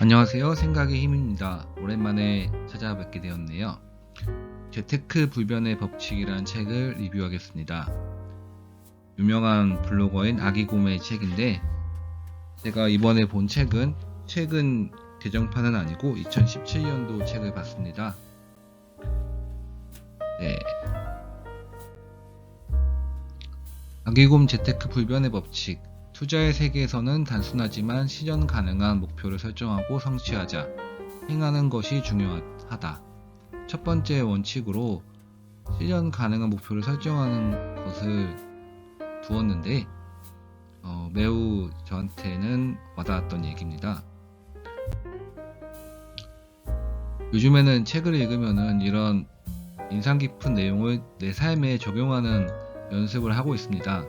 안녕하세요. 생각의 힘입니다. 오랜만에 찾아뵙게 되었네요. 재테크 불변의 법칙이라는 책을 리뷰하겠습니다. 유명한 블로거인 아기곰의 책인데, 제가 이번에 본 책은 최근 개정판은 아니고 2017년도 책을 봤습니다. 네. 아기곰 재테크 불변의 법칙. 투자의 세계에서는 단순하지만 실현 가능한 목표를 설정하고 성취하자. 행하는 것이 중요하다. 첫 번째 원칙으로 실현 가능한 목표를 설정하는 것을 두었는데 매우 저한테는 와닿았던 얘기입니다. 요즘에는 책을 읽으면은 이런 인상 깊은 내용을 내 삶에 적용하는 연습을 하고 있습니다.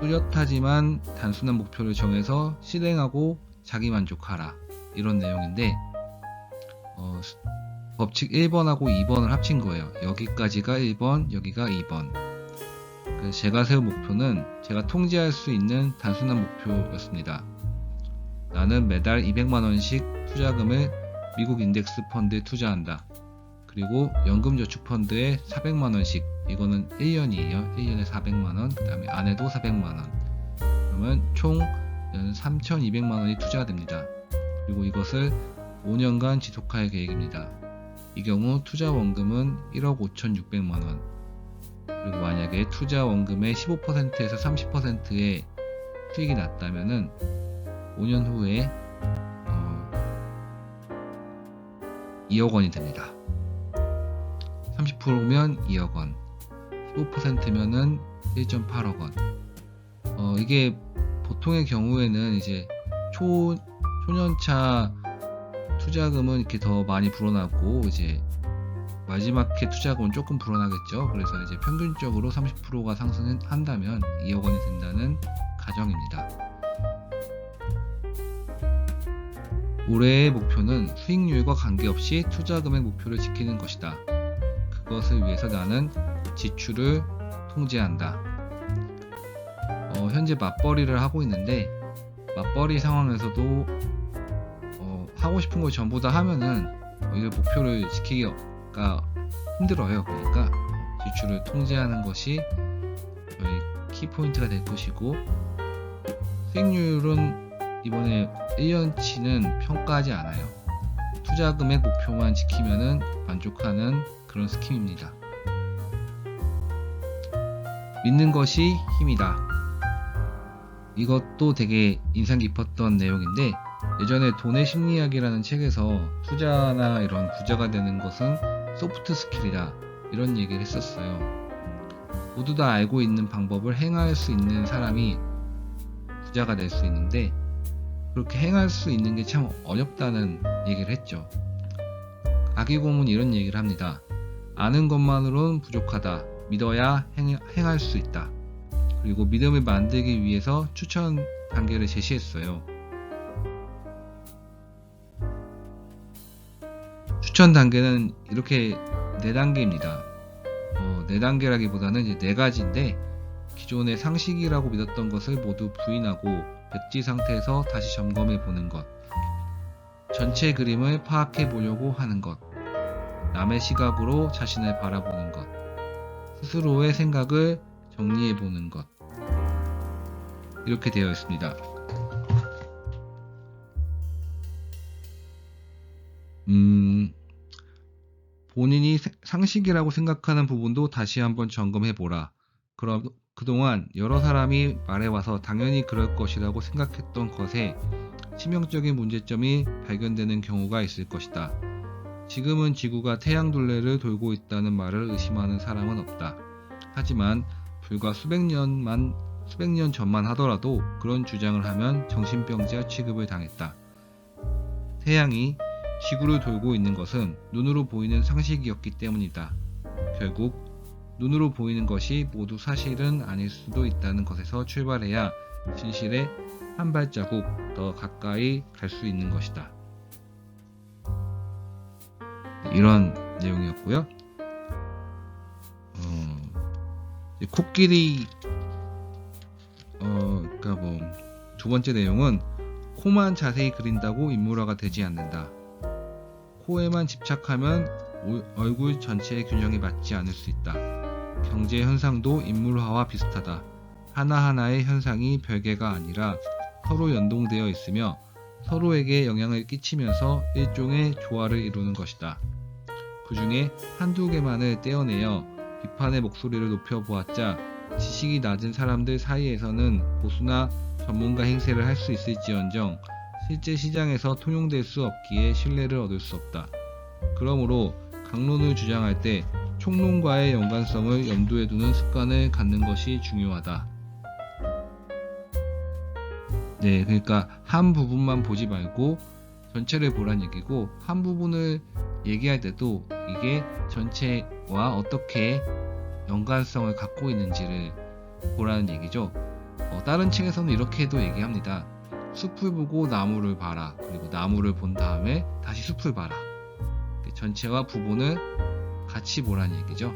뚜렷하지만 단순한 목표를 정해서 실행하고 자기만족하라, 이런 내용인데 법칙 1번하고 2번을 합친 거예요. 여기까지가 1번, 여기가 2번. 그래서 제가 세운 목표는 제가 통제할 수 있는 단순한 목표였습니다. 나는 매달 200만원씩 투자금을 미국 인덱스 펀드에 투자한다. 그리고 연금저축펀드에 400만원씩, 이거는 1년이에요. 1년에 400만원, 그 다음에 안에도 400만원. 그러면 총 3,200만원이 투자가 됩니다. 그리고 이것을 5년간 지속할 계획입니다. 이 경우 투자 원금은 1억 5,600만원. 그리고 만약에 투자 원금의 15%에서 30%의 수익이 났다면은 5년 후에 2억 원이 됩니다. 30%면 2억 원, 15%면은 1.8억 원. 이게 보통의 경우에는 이제 초년차 투자금은 이렇게 더 많이 불어나고, 이제 마지막 해 투자금은 조금 불어나겠죠. 그래서 이제 평균적으로 30%가 상승한다면 2억 원이 된다는 가정입니다. 올해의 목표는 수익률과 관계없이 투자금액 목표를 지키는 것이다. 그것을 위해서 나는 지출을 통제한다. 현재 맞벌이를 하고 있는데, 맞벌이 상황에서도 하고 싶은 걸 전부 다 하면은 이 목표를 지키기가 힘들어요. 그러니까 지출을 통제하는 것이 저희 키포인트가 될 것이고, 수익률은 이번에 1년치는 평가하지 않아요. 투자금액 목표만 지키면은 만족하는 그런 스킴입니다. 믿는 것이 힘이다. 이것도 되게 인상 깊었던 내용인데, 예전에 돈의 심리학이라는 책에서 투자나 이런 부자가 되는 것은 소프트 스킬이다, 이런 얘기를 했었어요. 모두 다 알고 있는 방법을 행할 수 있는 사람이 부자가 될 수 있는데, 그렇게 행할 수 있는 게 참 어렵다는 얘기를 했죠. 아기곰은 이런 얘기를 합니다. 아는 것만으로는 부족하다. 믿어야 행할 수 있다. 그리고 믿음을 만들기 위해서 추천 단계를 제시했어요. 추천 단계는 이렇게 4단계입니다. 4단계라기보다는 이제 4가지인데, 기존의 상식이라고 믿었던 것을 모두 부인하고 백지 상태에서 다시 점검해 보는 것, 전체 그림을 파악해 보려고 하는 것, 남의 시각으로 자신을 바라보는 것, 스스로의 생각을 정리해 보는 것, 이렇게 되어 있습니다. 본인이 상식이라고 생각하는 부분도 다시 한번 점검해 보라. 그럼 그동안 여러 사람이 말해와서 당연히 그럴 것이라고 생각했던 것에 치명적인 문제점이 발견되는 경우가 있을 것이다. 지금은 지구가 태양 둘레를 돌고 있다는 말을 의심하는 사람은 없다. 하지만 불과 수백 년 전만 하더라도 그런 주장을 하면 정신병자 취급을 당했다. 태양이 지구를 돌고 있는 것은 눈으로 보이는 상식이었기 때문이다. 결국 눈으로 보이는 것이 모두 사실은 아닐 수도 있다는 것에서 출발해야 진실에 한 발자국 더 가까이 갈 수 있는 것이다. 이런 내용이었고요. 코끼리 두 번째 내용은 코만 자세히 그린다고 인물화가 되지 않는다. 코에만 집착하면 얼굴 전체의 균형이 맞지 않을 수 있다. 경제 현상도 인물화와 비슷하다. 하나하나의 현상이 별개가 아니라 서로 연동되어 있으며 서로에게 영향을 끼치면서 일종의 조화를 이루는 것이다. 그 중에 한두 개만을 떼어내어 비판의 목소리를 높여보았자 지식이 낮은 사람들 사이에서는 고수나 전문가 행세를 할 수 있을지언정 실제 시장에서 통용될 수 없기에 신뢰를 얻을 수 없다. 그러므로 강론을 주장할 때 총론과의 연관성을 염두에 두는 습관을 갖는 것이 중요하다. 네, 그러니까 한 부분만 보지 말고 전체를 보란 얘기고, 한 부분을 얘기할 때도 이게 전체와 어떻게 연관성을 갖고 있는지를 보라는 얘기죠. 다른 책에서는 이렇게도 얘기합니다. 숲을 보고 나무를 봐라. 그리고 나무를 본 다음에 다시 숲을 봐라. 전체와 부분을 같이 보라는 얘기죠.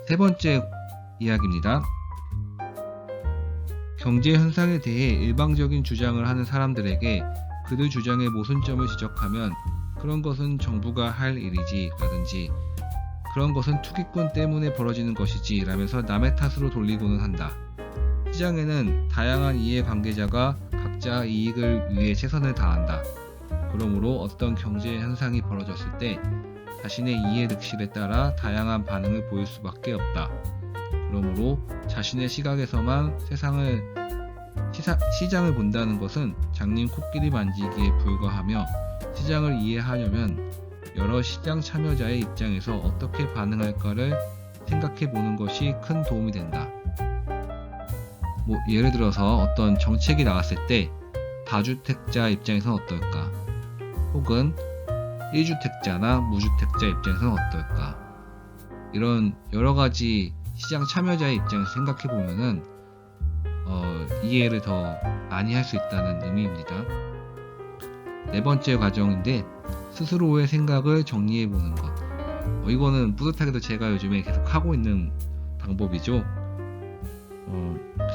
세 번째 이야기입니다. 경제 현상에 대해 일방적인 주장을 하는 사람들에게 그들 주장의 모순점을 지적하면 그런 것은 정부가 할 일이지 라든지 그런 것은 투기꾼 때문에 벌어지는 것이지 라면서 남의 탓으로 돌리고는 한다. 시장에는 다양한 이해관계자가 각자 이익을 위해 최선을 다한다. 그러므로 어떤 경제 현상이 벌어졌을 때 자신의 이해 득실에 따라 다양한 반응을 보일 수밖에 없다. 그러므로 자신의 시각에서만 시장을 본다는 것은 장님 코끼리 만지기에 불과하며, 시장을 이해하려면 여러 시장 참여자의 입장에서 어떻게 반응할까를 생각해 보는 것이 큰 도움이 된다. 예를 들어서 어떤 정책이 나왔을 때 다주택자 입장에서는 어떨까? 혹은 1주택자나 무주택자 입장에서는 어떨까? 이런 여러 가지 시장 참여자의 입장에서 생각해 보면은 이해를 더 많이 할 수 있다는 의미입니다. 네 번째 과정인데, 스스로의 생각을 정리해 보는 것. 이거는 뿌듯하게도 제가 요즘에 계속 하고 있는 방법이죠.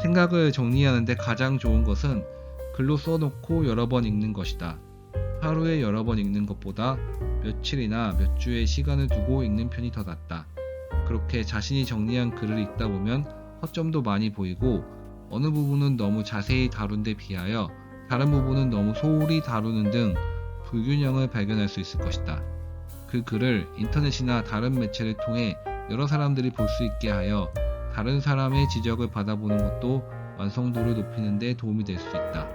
생각을 정리하는데 가장 좋은 것은 글로 써놓고 여러 번 읽는 것이다. 하루에 여러 번 읽는 것보다 며칠이나 몇 주의 시간을 두고 읽는 편이 더 낫다. 그렇게 자신이 정리한 글을 읽다 보면 허점도 많이 보이고, 어느 부분은 너무 자세히 다룬 데 비하여 다른 부분은 너무 소홀히 다루는 등 불균형을 발견할 수 있을 것이다. 그 글을 인터넷이나 다른 매체를 통해 여러 사람들이 볼 수 있게 하여 다른 사람의 지적을 받아보는 것도 완성도를 높이는 데 도움이 될 수 있다.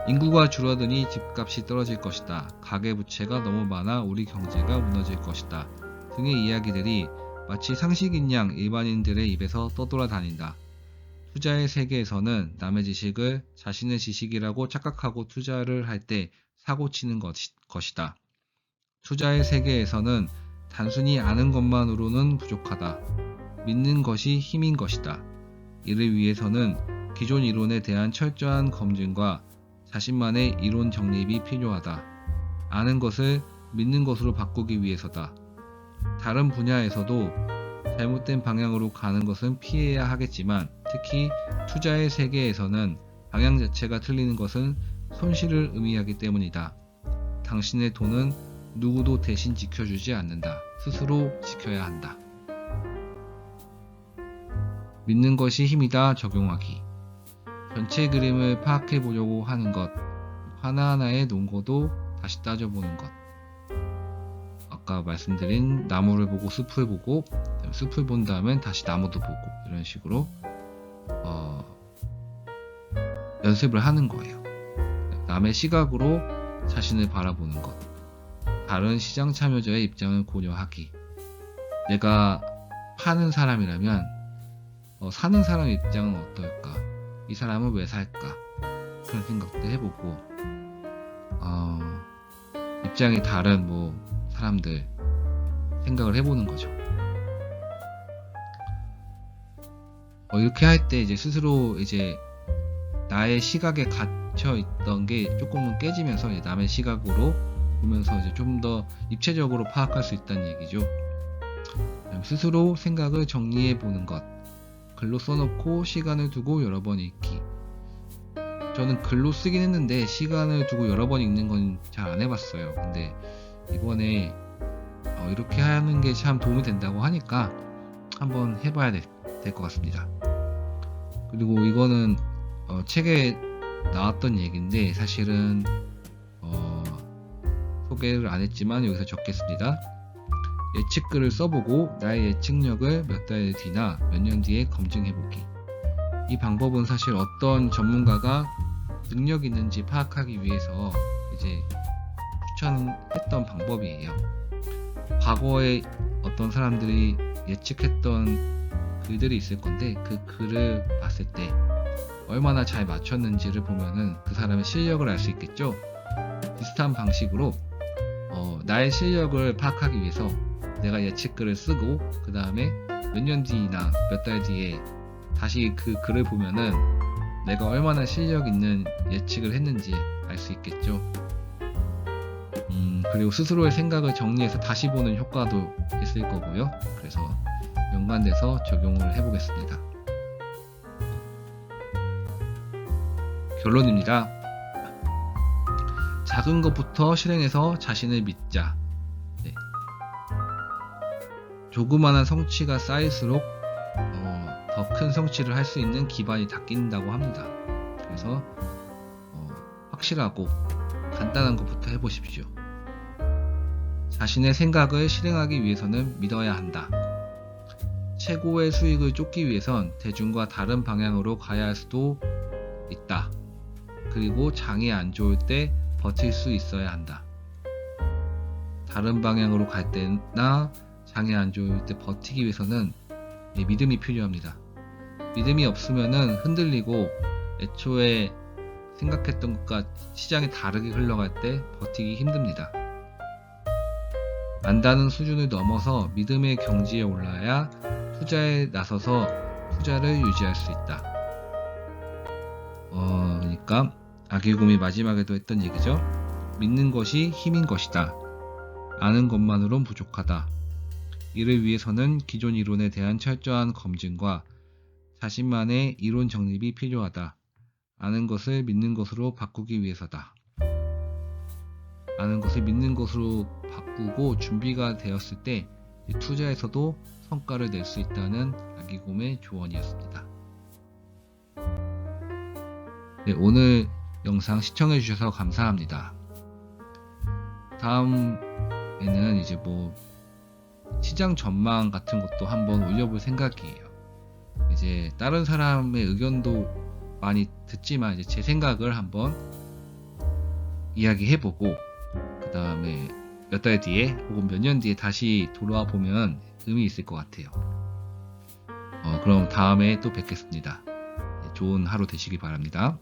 인구가 줄어드니 집값이 떨어질 것이다. 가계부채가 너무 많아 우리 경제가 무너질 것이다. 등의 이야기들이 마치 상식인 양 일반인들의 입에서 떠돌아다닌다. 투자의 세계에서는 남의 지식을 자신의 지식이라고 착각하고 투자를 할 때 사고치는 것이다. 투자의 세계에서는 단순히 아는 것만으로는 부족하다. 믿는 것이 힘인 것이다. 이를 위해서는 기존 이론에 대한 철저한 검증과 자신만의 이론 정립이 필요하다. 아는 것을 믿는 것으로 바꾸기 위해서다. 다른 분야에서도 잘못된 방향으로 가는 것은 피해야 하겠지만, 특히 투자의 세계에서는 방향 자체가 틀리는 것은 손실을 의미하기 때문이다. 당신의 돈은 누구도 대신 지켜주지 않는다. 스스로 지켜야 한다. 믿는 것이 힘이다. 적용하기. 전체 그림을 파악해 보려고 하는 것, 하나하나의 논거도 다시 따져보는 것. 아까 말씀드린 나무를 보고 숲을 보고, 숲을 본 다음엔 다시 나무도 보고, 이런 식으로 연습을 하는 거예요. 남의 시각으로 자신을 바라보는 것. 다른 시장 참여자의 입장을 고려하기. 내가 파는 사람이라면 사는 사람 입장은 어떨까? 이 사람은 왜 살까? 그런 생각도 해보고, 입장이 다른 사람들 생각을 해보는 거죠. 이렇게 할 때 이제 스스로 이제 나의 시각에 갇혀 있던 게 조금은 깨지면서 남의 시각으로 보면서 이제 좀 더 입체적으로 파악할 수 있다는 얘기죠. 스스로 생각을 정리해 보는 것. 글로 써놓고 시간을 두고 여러 번 읽기. 저는 글로 쓰긴 했는데 시간을 두고 여러 번 읽는 건 잘 안 해봤어요. 근데 이번에 이렇게 하는 게 참 도움이 된다고 하니까 한번 해봐야 될 것 같습니다. 그리고 이거는 책에 나왔던 얘기인데 사실은 소개를 안 했지만 여기서 적겠습니다. 예측글을 써보고 나의 예측력을 몇 달 뒤나 몇 년 뒤에 검증해보기. 이 방법은 사실 어떤 전문가가 능력 있는지 파악하기 위해서 이제 추천했던 방법이에요. 과거에 어떤 사람들이 예측했던 글들이 있을 건데 그 글을 봤을 때 얼마나 잘 맞췄는지를 보면은 그 사람의 실력을 알 수 있겠죠. 비슷한 방식으로 나의 실력을 파악하기 위해서 내가 예측글을 쓰고 그 다음에 몇 년 뒤나 몇 달 뒤에 다시 그 글을 보면은 내가 얼마나 실력 있는 예측을 했는지 알 수 있겠죠. 그리고 스스로의 생각을 정리해서 다시 보는 효과도 있을 거고요. 그래서 연관돼서 적용을 해보겠습니다. 결론입니다. 작은 것부터 실행해서 자신을 믿자. 네. 조그마한 성취가 쌓일수록 더 큰 성취를 할 수 있는 기반이 닦인다고 합니다. 그래서 확실하고 간단한 것부터 해보십시오. 자신의 생각을 실행하기 위해서는 믿어야 한다. 최고의 수익을 쫓기 위해선 대중과 다른 방향으로 가야 할 수도 있다. 그리고 장이 안 좋을 때 버틸 수 있어야 한다. 다른 방향으로 갈 때나 장이 안 좋을 때 버티기 위해서는 믿음이 필요합니다. 믿음이 없으면은 흔들리고 애초에 생각했던 것과 시장이 다르게 흘러갈 때 버티기 힘듭니다. 안다는 수준을 넘어서 믿음의 경지에 올라야 투자에 나서서 투자를 유지할 수 있다. 그러니까 아기곰이 마지막에도 했던 얘기죠. 믿는 것이 힘인 것이다. 아는 것만으론 부족하다. 이를 위해서는 기존 이론에 대한 철저한 검증과 자신만의 이론 정립이 필요하다. 아는 것을 믿는 것으로 바꾸기 위해서다. 아는 것을 믿는 것으로 바꾸고 준비가 되었을 때 투자에서도 성과를 낼 수 있다는 아기곰의 조언이었습니다. 네, 오늘 영상 시청해 주셔서 감사합니다. 다음에는 이제 시장 전망 같은 것도 한번 올려볼 생각이에요. 이제 다른 사람의 의견도 많이 듣지만 이제 제 생각을 한번 이야기해보고 그 다음에 몇 달 뒤에 혹은 몇 년 뒤에 다시 돌아와 보면 의미 있을 것 같아요. 그럼 다음에 또 뵙겠습니다. 좋은 하루 되시기 바랍니다.